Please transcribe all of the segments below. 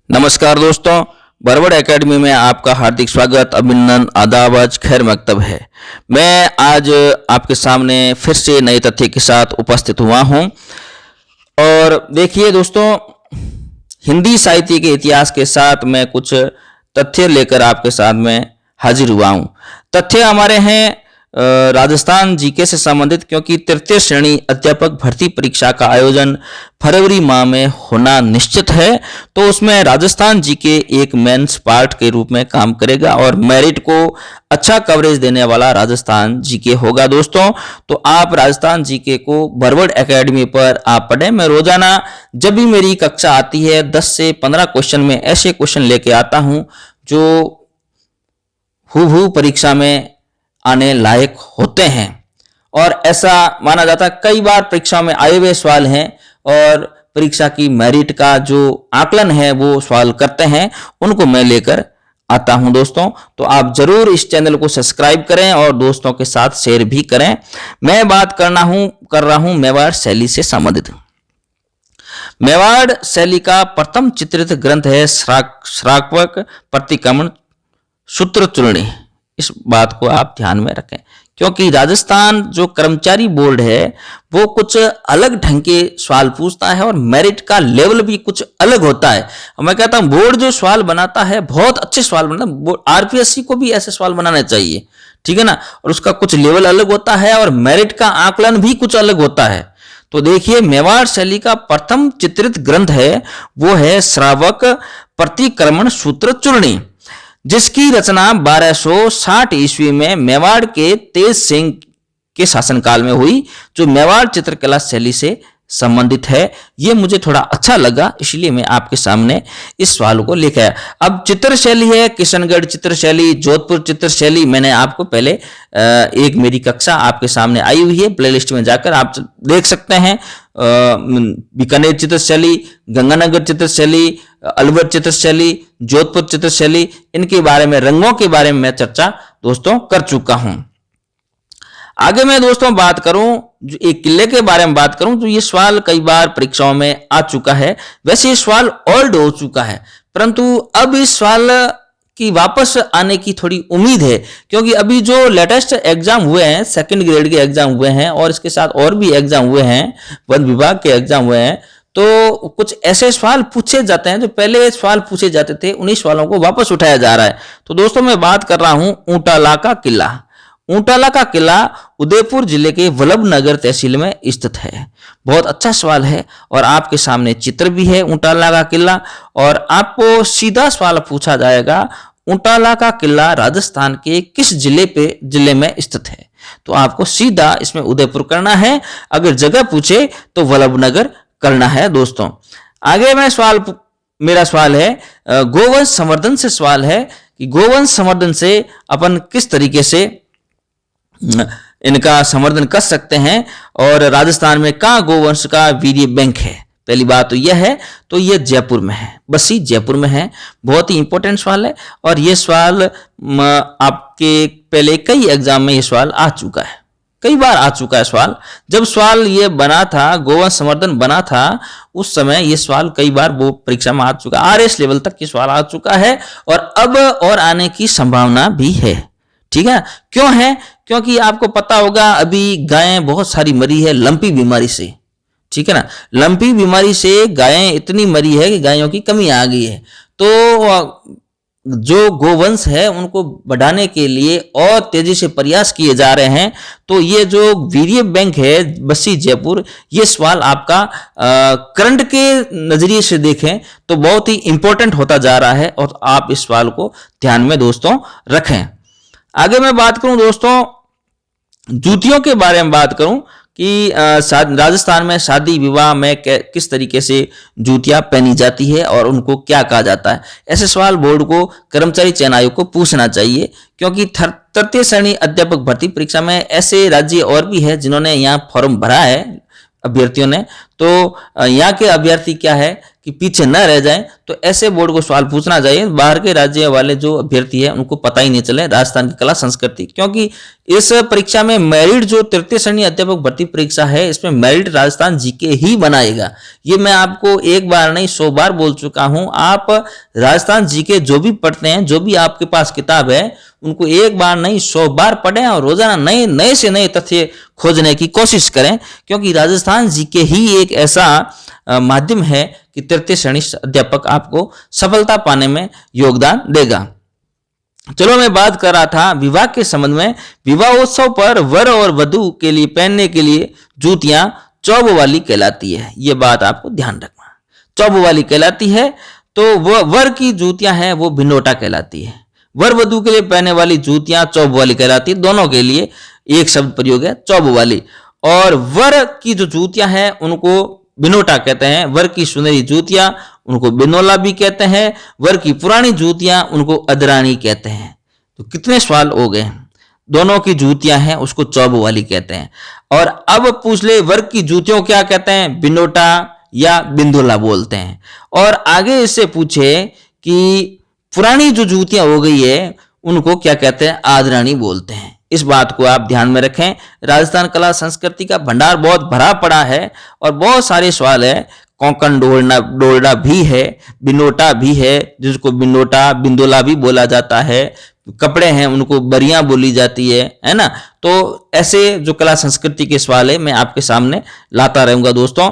नमस्कार दोस्तों, बरबड़ एकेडमी में आपका हार्दिक स्वागत, अभिनंदन, आदाब, खैर मकतब है। मैं आज आपके सामने फिर से नए तथ्य के साथ उपस्थित हुआ हूं। और देखिए दोस्तों, हिंदी साहित्य के इतिहास के साथ मैं कुछ तथ्य लेकर आपके साथ में हाजिर हुआ हूं। तथ्य हमारे हैं राजस्थान जीके से संबंधित, क्योंकि तृतीय श्रेणी अध्यापक भर्ती परीक्षा का आयोजन फरवरी माह में होना निश्चित है। तो उसमें राजस्थान जीके एक मेंस पार्ट के रूप में काम करेगा और मेरिट को अच्छा कवरेज देने वाला राजस्थान जीके होगा दोस्तों। तो आप राजस्थान जीके को बरबड़ एकेडमी पर आप पढ़ें। मैं रोजाना जब भी मेरी कक्षा आती है 10 से 15 क्वेश्चन में ऐसे क्वेश्चन लेके आता हूं जो हूबहू परीक्षा में आने लायक होते हैं। और ऐसा माना जाता है, कई बार परीक्षा में आए हुए सवाल हैं और परीक्षा की मेरिट का जो आकलन है वो सवाल करते हैं, उनको मैं लेकर आता हूं दोस्तों। तो आप जरूर इस चैनल को सब्सक्राइब करें और दोस्तों के साथ शेयर भी करें। मैं बात कर रहा हूं मेवाड़ शैली से संबंधित। मेवाड़ शैली का प्रथम चित्रित ग्रंथ है श्रावक प्रतिक्रमण सूत्रचूर्णी। इस बात को आप ध्यान में रखें, क्योंकि राजस्थान जो कर्मचारी बोर्ड है वो कुछ अलग ढंग के सवाल पूछता है और मेरिट का लेवल भी कुछ अलग होता है। मैं कहता हूं बोर्ड जो सवाल बनाता है बहुत अच्छे सवाल बनाता है। आरपीएससी को भी ऐसे सवाल बनाने चाहिए, ठीक है ना। और उसका कुछ लेवल अलग होता है और मेरिट का आकलन भी कुछ अलग होता है। तो देखिए, मेवाड़ शैली का प्रथम चित्रित ग्रंथ है वो है श्रावक प्रतिक्रमण सूत्रचूर्णी, जिसकी रचना 1260 ईस्वी में मेवाड़ के तेज सिंह के शासनकाल में हुई, जो मेवाड़ चित्रकला शैली से संबंधित है। यह मुझे थोड़ा अच्छा लगा, इसलिए मैं आपके सामने इस सवाल को लेकर आया। अब चित्र शैली है किशनगढ़ चित्र शैली, जोधपुर चित्र शैली। मैंने आपको पहले एक मेरी कक्षा आपके सामने आई हुई है, प्लेलिस्ट में जाकर आप देख सकते हैं। बीकानेर चित्र शैली, गंगानगर चित्र शैली, अलवर चित्र शैली, जोधपुर चित्र शैली, इनके बारे में, रंगों के बारे में मैं चर्चा दोस्तों कर चुका हूं। आगे मैं दोस्तों बात करूं, जो एक किले के बारे में बात करूं, तो ये सवाल कई बार परीक्षाओं में आ चुका है। वैसे ये सवाल ओल्ड हो चुका है, परंतु अब इस सवाल की वापस आने की थोड़ी उम्मीद है, क्योंकि अभी जो लेटेस्ट एग्जाम हुए हैं, सेकंड ग्रेड के एग्जाम हुए हैं और इसके साथ और भी एग्जाम हुए हैं, वन विभाग के एग्जाम हुए हैं। तो कुछ ऐसे सवाल पूछे जाते हैं जो पहले सवाल पूछे जाते थे, उन्हीं सवालों को वापस उठाया जा रहा है। तो दोस्तों मैं बात कर रहा हूं ऊंटाला का किला। ऊंटाला का किला उदयपुर जिले के वल्लभनगर तहसील में स्थित है। बहुत अच्छा सवाल है और आपके सामने चित्र भी है ऊंटाला का किला। और आपको सीधा सवाल पूछा जाएगा, ऊंटाला का किला राजस्थान के किस जिले में स्थित है। तो आपको सीधा इसमें उदयपुर करना है, अगर जगह पूछे तो वल्लभनगर करना है दोस्तों। आगे मेरा सवाल है गोवंश संवर्धन से सवाल है कि गोवंश संवर्धन से अपन किस तरीके से इनका संवर्धन कर सकते हैं और राजस्थान में कहां गोवंश का वीर्य बैंक है। पहली बात तो यह है, तो यह जयपुर में है, बसी जयपुर में है। बहुत ही इंपॉर्टेंट सवाल है और यह सवाल आपके पहले कई एग्जाम में यह सवाल आ चुका है, कई बार आ चुका है सवाल। जब सवाल ये बना था, गोवंश संवर्धन बना था, उस समय ये सवाल कई बार वो परीक्षा में आ चुका, आरएस लेवल तक ये सवाल आ चुका है और अब और आने की संभावना भी है, ठीक है। क्यों है? क्योंकि आपको पता होगा अभी गायें बहुत सारी मरी है लंपी बीमारी से, ठीक है ना। लंपी बीमारी से गायें इतनी मरी है कि गायों की कमी आ गई है। तो जो गोवंश है उनको बढ़ाने के लिए और तेजी से प्रयास किए जा रहे हैं। तो ये जो वीर्य बैंक है बसी जयपुर, ये सवाल आपका करंट के नजरिए से देखें तो बहुत ही इंपॉर्टेंट होता जा रहा है और आप इस सवाल को ध्यान में दोस्तों रखें। आगे मैं बात करूं दोस्तों जूतियों के बारे में बात करूं कि राजस्थान में शादी विवाह में किस तरीके से जूतियां पहनी जाती है और उनको क्या कहा जाता है। ऐसे सवाल बोर्ड को, कर्मचारी चयन आयोग को पूछना चाहिए, क्योंकि तृतीय श्रेणी अध्यापक भर्ती परीक्षा में ऐसे राज्य और भी है जिन्होंने यहाँ फॉर्म भरा है अभ्यर्थियों ने। तो यहाँ के अभ्यर्थी क्या है कि पीछे न रह जाएं, तो ऐसे बोर्ड को सवाल पूछना चाहिए। बाहर के राज्य वाले जो अभ्यर्थी है उनको पता ही नहीं चले राजस्थान की कला संस्कृति, क्योंकि इस परीक्षा में मेरिट जो तृतीय श्रेणी अध्यापक भर्ती परीक्षा है, इसमें मेरिट राजस्थान जीके ही बनाएगा। ये मैं आपको एक बार नहीं 100 बार बोल चुका हूं। आप राजस्थान जीके जो भी पढ़ते हैं, जो भी आपके पास किताब है, उनको एक बार नहीं 100 बार पढ़ें और रोजाना नए नए से नए तथ्य खोजने की कोशिश करें, क्योंकि राजस्थान जीके ही एक ऐसा माध्यम है कि तृतीय श्रेणी अध्यापक आपको सफलता पाने में योगदान देगा। चलो, मैं बात कर रहा था विवाह के संबंध में। विवाहोत्सव पर वर और वधू के लिए पहनने के लिए जूतियां चौब वाली कहलाती है। ये बात आपको ध्यान रखना, चौब वाली कहलाती है। तो वह वर की जूतियां हैं वो भिनोटा कहलाती है। वर वधू के लिए पहनने वाली जूतियां चौब वाली कहलाती है। दोनों के लिए एक शब्द प्रयोग है, चौब वाली। और वर की जो जूतियां हैं उनको बिनोटा कहते हैं। वर की सुनहरी जूतियां उनको बिनोला भी कहते हैं। वर की पुरानी जूतियां उनको अदरानी कहते हैं। तो कितने सवाल हो गए। दोनों की जूतियां हैं उसको चौब वाली कहते हैं। और अब पूछ ले, वर की जूतियों क्या कहते हैं? बिनोटा या बिंदुला बोलते हैं। और आगे इससे पूछे कि पुरानी जो जूतियां हो गई है उनको क्या कहते हैं? आदरानी बोलते हैं। इस बात को आप ध्यान में रखें। राजस्थान कला संस्कृति का भंडार बहुत भरा पड़ा है और बहुत सारे सवाल है। कोंकण डोरना भी है, बिनोटा भी है, जिसको बिनोटा बिंदोला भी बोला जाता है। कपड़े हैं उनको बरियां बोली जाती है ना। तो ऐसे जो कला संस्कृति के सवाल है मैं आपके सामने लाता रहूंगा दोस्तों।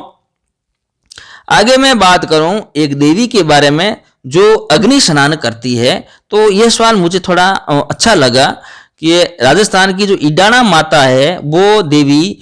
आगे मैं बात करूं एक देवी के बारे में जो अग्नि स्नान करती है। तो यह सवाल मुझे थोड़ा अच्छा लगा कि राजस्थान की जो इडाणा माता है वो देवी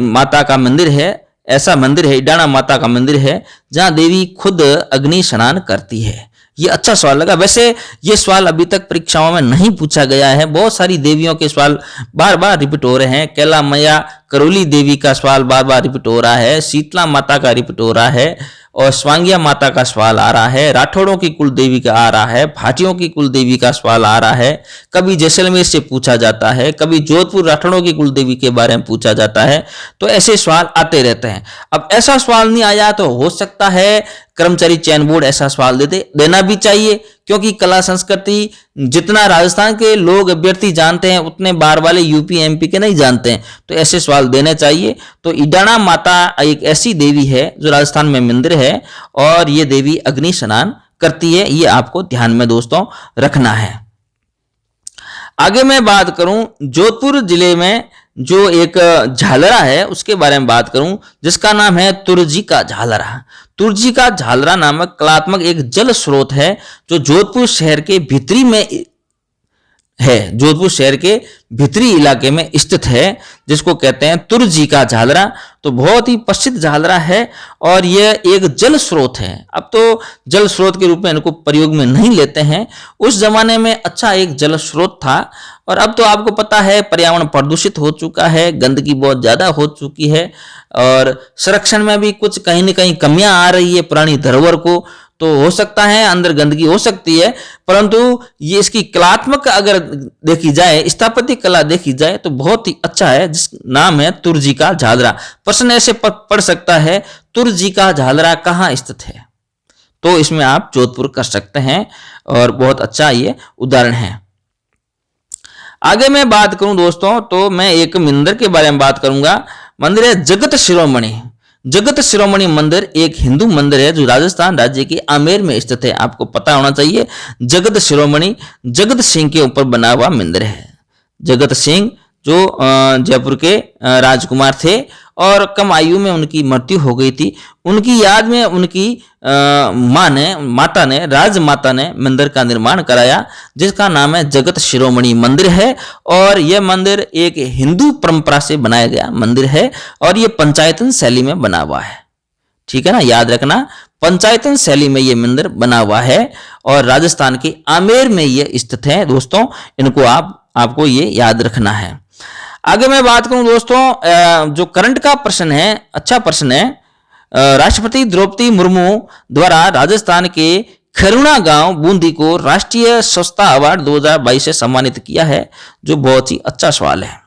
माता का मंदिर है। ऐसा मंदिर है, इडाणा माता का मंदिर है, जहां देवी खुद अग्नि स्नान करती है। ये अच्छा सवाल लगा। वैसे ये सवाल अभी तक परीक्षाओं में नहीं पूछा गया है। बहुत सारी देवियों के सवाल बार बार रिपीट हो रहे हैं। कैला मैया करोली देवी का सवाल बार बार रिपीट हो रहा है। शीतला माता का रिपीट हो रहा है और स्वांगिया माता का सवाल आ रहा है। राठौड़ों की कुल देवी का आ रहा है। भाटियों की कुल देवी का सवाल आ रहा है। कभी जैसलमेर से पूछा जाता है, कभी जोधपुर राठौड़ों की कुल देवी के बारे में पूछा जाता है। तो ऐसे सवाल आते रहते हैं। अब ऐसा सवाल नहीं आया तो हो सकता है कर्मचारी चयन बोर्ड ऐसा सवाल देना भी चाहिए, क्योंकि कला संस्कृति जितना राजस्थान के लोग अभ्यर्थी जानते हैं उतने बाहर वाले यूपी एमपी के नहीं जानते हैं। तो ऐसे सवाल देने चाहिए। तो इडाणा माता एक ऐसी देवी है जो राजस्थान में मंदिर है और ये देवी अग्नि स्नान करती है। ये आपको ध्यान में दोस्तों रखना है। आगे मैं बात करूं जोधपुर जिले में जो एक झालरा है उसके बारे में बात करूं, जिसका नाम है तुरजी का झालरा। तुरजी का झालरा नामक कलात्मक एक जल स्रोत है जो जोधपुर शहर के भीतरी में है, जोधपुर शहर के भीतरी इलाके में स्थित है, जिसको कहते हैं तुरजी का झालरा। तो बहुत ही प्रसिद्ध झालरा है और यह एक जल स्रोत है। अब तो जल स्रोत के रूप में इनको प्रयोग में नहीं लेते हैं। उस जमाने में अच्छा एक जल स्रोत था और अब तो आपको पता है पर्यावरण प्रदूषित हो चुका है, गंदगी बहुत ज्यादा हो चुकी है और संरक्षण में भी कुछ कहीं न कहीं कमियां आ रही है पुरानी धरोहर को। तो हो सकता है अंदर गंदगी हो सकती है, परंतु ये इसकी कलात्मक अगर देखी जाए, स्थापत्य कला देखी जाए तो बहुत ही अच्छा है, जिस नाम है तुरजी का झालरा। प्रश्न ऐसे पढ़ सकता है तुरजी का झालरा कहाँ स्थित है, तो इसमें आप जोधपुर कर सकते हैं और बहुत अच्छा ये उदाहरण है। आगे मैं बात करूं दोस्तों तो मैं एक मंदिर के बारे में बात करूंगा। मंदिर है जगत शिरोमणि। जगत शिरोमणि मंदिर एक हिंदू मंदिर है जो राजस्थान राज्य के आमेर में स्थित है। आपको पता होना चाहिए जगत शिरोमणि जगत सिंह के ऊपर बना हुआ मंदिर है। जगत सिंह जो जयपुर के राजकुमार थे और कम आयु में उनकी मृत्यु हो गई थी। उनकी याद में उनकी माता ने राजमाता ने मंदिर का निर्माण कराया, जिसका नाम है जगत शिरोमणि मंदिर है। और यह मंदिर एक हिंदू परंपरा से बनाया गया मंदिर है और यह पंचायतन शैली में बना हुआ है। ठीक है ना, याद रखना, पंचायतन शैली में यह मंदिर बना हुआ है और राजस्थान के आमेर में यह स्थित है दोस्तों। इनको आपको ये याद रखना है। आगे मैं बात करूं दोस्तों, जो करंट का प्रश्न है, अच्छा प्रश्न है। राष्ट्रपति द्रौपदी मुर्मू द्वारा राजस्थान के खरुणा गांव बूंदी को राष्ट्रीय स्वच्छता अवार्ड 2022 से सम्मानित किया है, जो बहुत ही अच्छा सवाल है।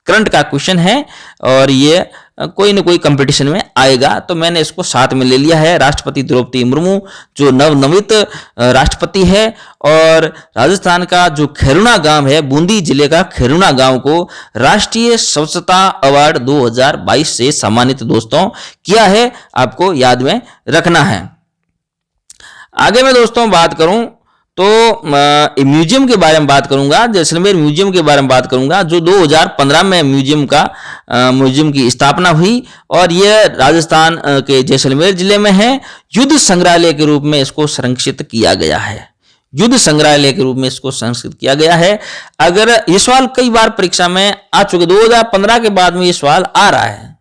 करंट का क्वेश्चन है और ये कोई न कोई कंपटीशन में आएगा, तो मैंने इसको साथ में ले लिया है। राष्ट्रपति द्रौपदी मुर्मू जो नवनिर्मित राष्ट्रपति है, और राजस्थान का जो खैरुना गांव है, बूंदी जिले का खैरुना गांव को राष्ट्रीय स्वच्छता अवार्ड 2022 से सम्मानित दोस्तों किया है, आपको याद में रखना है। आगे मैं दोस्तों बात करूं तो म्यूजियम के बारे में बात करूंगा, जैसलमेर म्यूजियम के बारे में बात करूंगा, जो 2015 में म्यूजियम की स्थापना हुई, और यह राजस्थान के जैसलमेर जिले में है। युद्ध संग्रहालय के रूप में इसको संरक्षित किया गया है, युद्ध संग्रहालय के रूप में इसको संरक्षित किया गया है। अगर ये सवाल कई बार परीक्षा में आ चुके, 2015 के बाद में ये सवाल आ रहा है,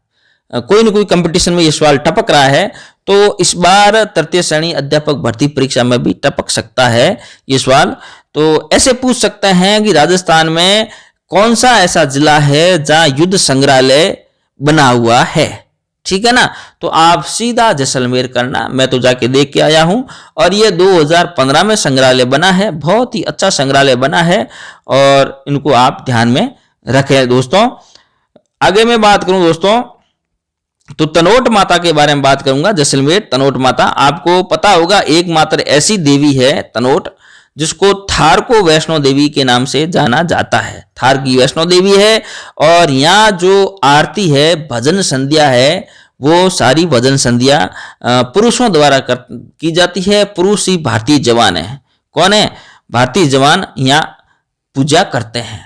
कोई न कोई कंपटीशन में ये सवाल टपक रहा है, तो इस बार तृतीय श्रेणी अध्यापक भर्ती परीक्षा में भी टपक सकता है ये सवाल। तो ऐसे पूछ सकते हैं कि राजस्थान में कौन सा ऐसा जिला है जहां युद्ध संग्रहालय बना हुआ है, ठीक है ना। तो आप सीधा जैसलमेर करना, मैं तो जाके देख के आया हूं, और ये 2015 में संग्रहालय बना है, बहुत ही अच्छा संग्रहालय बना है, और इनको आप ध्यान में रखें दोस्तों। आगे मैं बात करूं दोस्तों तो तनोट माता के बारे में बात करूंगा। जैसलमेर तनोट माता, आपको पता होगा एकमात्र ऐसी देवी है तनोट, जिसको थार को वैष्णो देवी के नाम से जाना जाता है। थार की वैष्णो देवी है, और यहाँ जो आरती है, भजन संध्या है, वो सारी भजन संध्या पुरुषों द्वारा की जाती है। पुरुष ही भारतीय जवान है। कौन है? भारतीय जवान यहाँ पूजा करते हैं,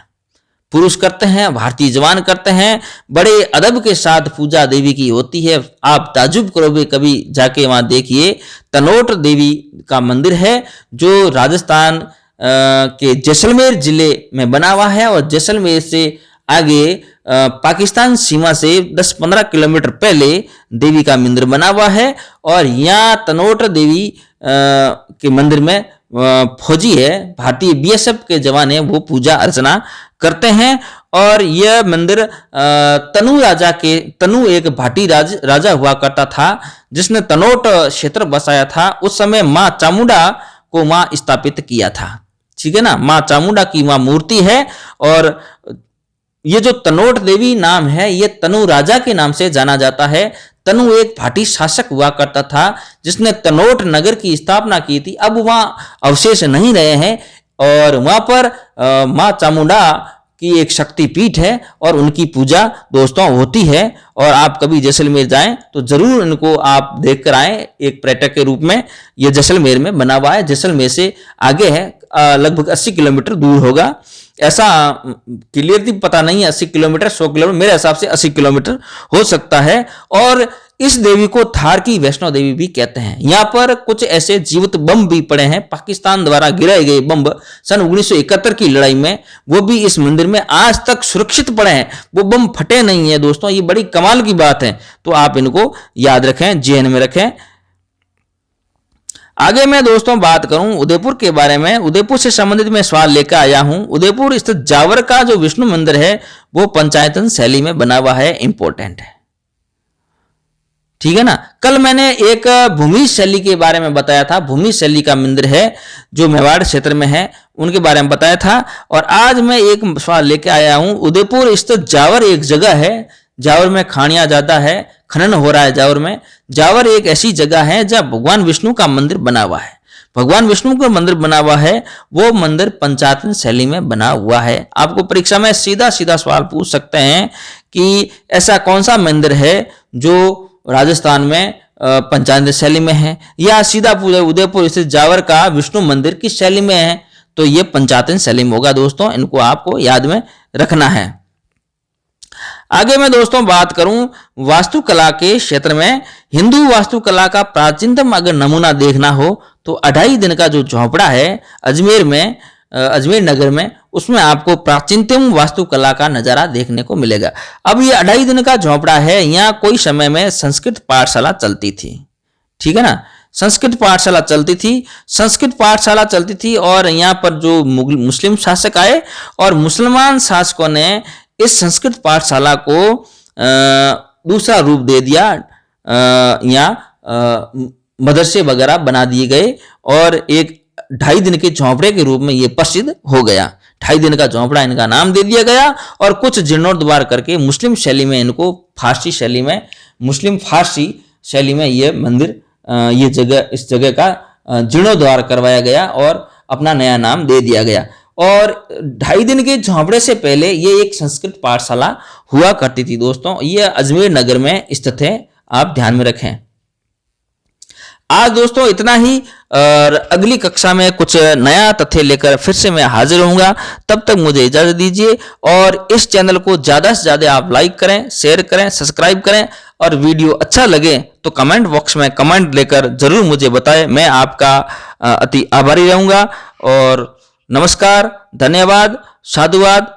पुरुष करते हैं, भारतीय जवान करते हैं। बड़े अदब के साथ पूजा देवी की होती है। आप ताजुब करोगे कभी जाके वहां देखिए। तनोट देवी का मंदिर है, जो राजस्थान के जैसलमेर जिले में बना हुआ है, और जैसलमेर से आगे पाकिस्तान सीमा से 10-15 किलोमीटर पहले देवी का मंदिर बना हुआ है। और यहाँ तनोट देवी के मंदिर में फौजी है, भारतीय बीएसएफ के जवान है, वो पूजा अर्चना करते हैं। और यह मंदिर तनु एक भाटी राजा हुआ करता था, जिसने तनोट क्षेत्र बसाया था। उस समय माँ चामुंडा को माँ स्थापित किया था, ठीक है ना। माँ चामुंडा की माँ मूर्ति है, और ये जो तनोट देवी नाम है, ये तनु राजा के नाम से जाना जाता है। तनु एक भाटी शासक हुआ करता था, जिसने तनोट नगर की स्थापना की थी। अब वहां अवशेष नहीं रहे हैं, और वहां पर माँ चामुंडा की एक शक्तिपीठ है, और उनकी पूजा दोस्तों होती है। और आप कभी जैसलमेर जाएं तो जरूर इनको आप देख कर आए, एक पर्यटक के रूप में। ये जैसलमेर में बना हुआ है, जैसलमेर से आगे है, लगभग 80 किलोमीटर दूर होगा। ऐसा क्लियरली पता नहीं है, 80 किलोमीटर 100 किलोमीटर, मेरे हिसाब से 80 किलोमीटर हो सकता है। और इस देवी को थार की वैष्णो देवी भी कहते हैं। यहाँ पर कुछ ऐसे जीवित बम भी पड़े हैं, पाकिस्तान द्वारा गिराए गए बम सन 1971 की लड़ाई में, वो भी इस मंदिर में आज तक सुरक्षित पड़े हैं, वो बम फटे नहीं है दोस्तों। ये बड़ी कमाल की बात है, तो आप इनको याद रखें, जेहन में रखें। आगे मैं दोस्तों बात करूं उदयपुर के बारे में। उदयपुर से संबंधित मैं सवाल लेकर आया हूं। उदयपुर स्थित जावर का जो विष्णु मंदिर है, वो पंचायतन शैली में बना हुआ है, इंपॉर्टेंट है, ठीक है ना। कल मैंने एक भूमि शैली के बारे में बताया था, भूमि शैली का मंदिर है जो मेवाड़ क्षेत्र में है, उनके बारे में बताया था। और आज मैं एक सवाल लेके आया हूं। उदयपुर स्थित जावर एक जगह है, जावर में खानियां ज्यादा है, खनन हो रहा है जावर में। जावर एक ऐसी जगह है जहां भगवान विष्णु का मंदिर बना हुआ है, भगवान विष्णु का मंदिर बना हुआ है। वो मंदिर पंचायतन शैली में बना हुआ है। आपको परीक्षा में सीधा सीधा सवाल पूछ सकते हैं कि ऐसा कौन सा मंदिर है जो राजस्थान में पंचायत शैली में है, या सीधा पूछे उदयपुर स्थित जावर का विष्णु मंदिर किस शैली में है, तो ये पंचायतन शैली में होगा दोस्तों। इनको आपको याद में रखना है। आगे मैं दोस्तों बात करूं वास्तुकला के क्षेत्र में। हिंदू वास्तुकला का प्राचीनतम अगर नमूना देखना हो तो 2.5 दिन का जो झोपड़ा है अजमेर नगर में, उसमें आपको प्राचीनतम वास्तुकला का नजारा देखने को मिलेगा। अब ये 2.5 दिन का झोपड़ा है, यहाँ कोई समय में संस्कृत पाठशाला चलती थी, ठीक है ना। संस्कृत पाठशाला चलती थी, और यहाँ पर जो मुस्लिम शासक आए और मुसलमान शासकों ने इस संस्कृत पाठशाला को दूसरा रूप दे दिया। यहाँ मदरसे वगैरह बना दिए गए, और एक 2.5 दिन के झोंपड़े के रूप में ये प्रसिद्ध हो गया, 2.5 दिन का झोंपड़ा इनका नाम दे दिया गया और कुछ जीर्णोद्धार करके मुस्लिम शैली में इनको मुस्लिम फारसी शैली में ये मंदिर, इस जगह का जीर्णोद्धार करवाया गया और अपना नया नाम दे दिया गया। और 2.5 दिन के झोंपड़े से पहले ये एक संस्कृत पाठशाला हुआ करती थी दोस्तों। ये अजमेर नगर में स्थित है, आप ध्यान में रखें। आज दोस्तों इतना ही, और अगली कक्षा में कुछ नया तथ्य लेकर फिर से मैं हाजिर होऊंगा। तब तक मुझे इजाजत दीजिए और इस चैनल को ज्यादा से ज्यादा आप लाइक करें, शेयर करें, सब्सक्राइब करें और वीडियो अच्छा लगे तो कमेंट बॉक्स में कमेंट लेकर जरूर मुझे बताएं। मैं आपका अति आभारी रहूंगा। और नमस्कार, धन्यवाद, साधुवाद।